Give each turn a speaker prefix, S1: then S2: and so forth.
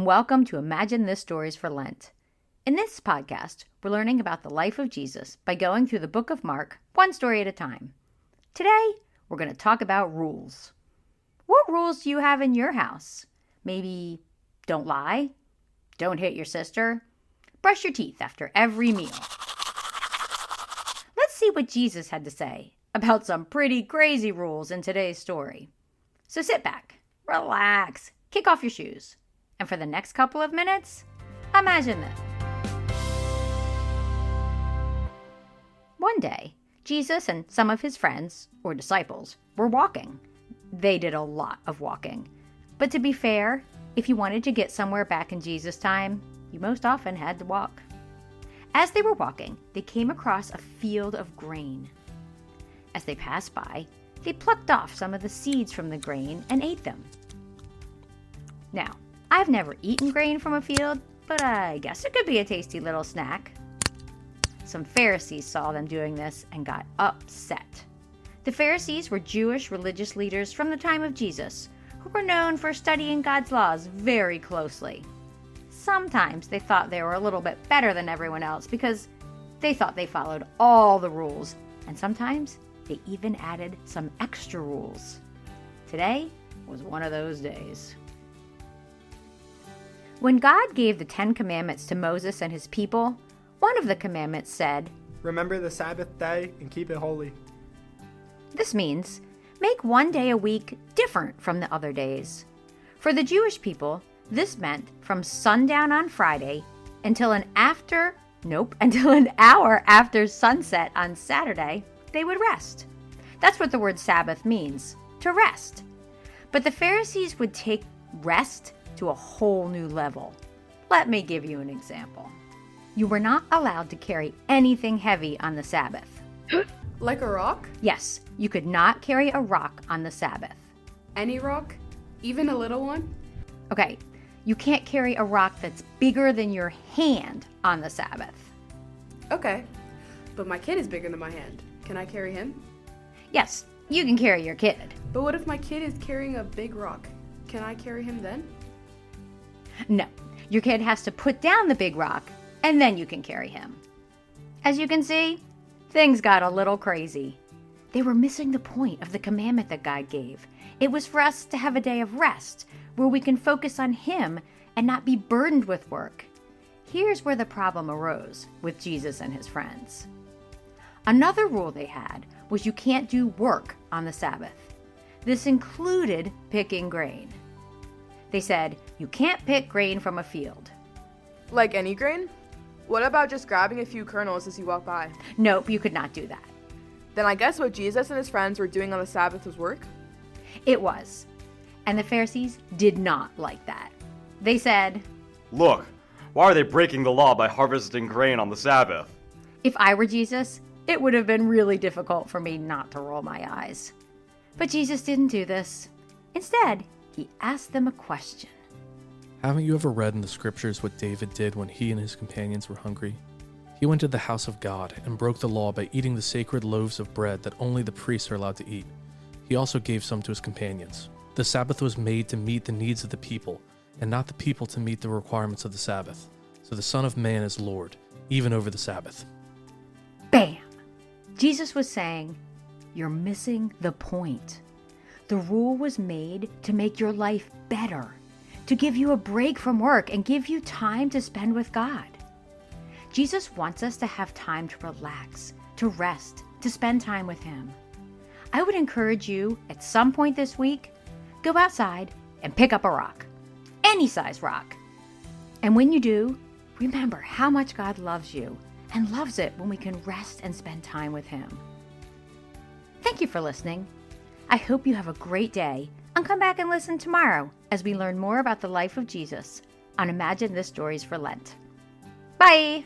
S1: and welcome to Imagine This Stories for Lent. In this podcast, we're learning about the life of Jesus by going through the book of Mark, one story at a time. Today, we're going to talk about rules. What rules do you have in your house? Maybe don't lie, don't hit your sister, brush your teeth after every meal. Let's see what Jesus had to say about some pretty crazy rules in today's story. So sit back, relax, kick off your shoes, and for the next couple of minutes, imagine this. One day, Jesus and some of his friends, or disciples, were walking. They did a lot of walking. But to be fair, if you wanted to get somewhere back in Jesus' time, you most often had to walk. As they were walking, they came across a field of grain. As they passed by, they plucked off some of the seeds from the grain and ate them. Now, I've never eaten grain from a field, but I guess it could be a tasty little snack. Some Pharisees saw them doing this and got upset. The Pharisees were Jewish religious leaders from the time of Jesus, who were known for studying God's laws very closely. Sometimes they thought they were a little bit better than everyone else because they thought they followed all the rules, and sometimes they even added some extra rules. Today was one of those days. When God gave the 10 Commandments to Moses and his people, one of the commandments said,
S2: "Remember the Sabbath day and keep it holy."
S1: This means make one day a week different from the other days. For the Jewish people, this meant from sundown on Friday until an hour after sunset on Saturday, they would rest. That's what the word Sabbath means, to rest. But the Pharisees would take rest to a whole new level. Let me give you an example. You were not allowed to carry anything heavy on the Sabbath.
S3: Like a rock?
S1: Yes, you could not carry a rock on the Sabbath.
S3: Any rock? Even a little one?
S1: Okay, you can't carry a rock that's bigger than your hand on the Sabbath.
S3: Okay, but my kid is bigger than my hand. Can I carry him?
S1: Yes, you can carry your kid.
S3: But what if my kid is carrying a big rock? Can I carry him then?
S1: No, your kid has to put down the big rock, and then you can carry him. As you can see, things got a little crazy. They were missing the point of the commandment that God gave. It was for us to have a day of rest, where we can focus on Him and not be burdened with work. Here's where the problem arose with Jesus and his friends. Another rule they had was you can't do work on the Sabbath. This included picking grain. They said, you can't pick grain from a field.
S4: Like any grain? What about just grabbing a few kernels as you walk by?
S1: Nope, you could not do that.
S4: Then I guess what Jesus and his friends were doing on the Sabbath was work?
S1: It was. And the Pharisees did not like that. They said,
S5: "Look, why are they breaking the law by harvesting grain on the Sabbath?"
S1: If I were Jesus, it would have been really difficult for me not to roll my eyes. But Jesus didn't do this. Instead, he asked them a question.
S6: Haven't you ever read in the scriptures what David did when he and his companions were hungry? He went to the house of God and broke the law by eating the sacred loaves of bread that only the priests are allowed to eat. He also gave some to his companions. The Sabbath was made to meet the needs of the people, and not the people to meet the requirements of the Sabbath. So the Son of Man is Lord, even over the Sabbath.
S1: Bam! Jesus was saying, you're missing the point. The rule was made to make your life better, to give you a break from work and give you time to spend with God. Jesus wants us to have time to relax, to rest, to spend time with Him. I would encourage you, at some point this week, go outside and pick up a rock. Any size rock. And when you do, remember how much God loves you and loves it when we can rest and spend time with Him. Thank you for listening. I hope you have a great day, and come back and listen tomorrow as we learn more about the life of Jesus on Imagine This Stories for Lent. Bye!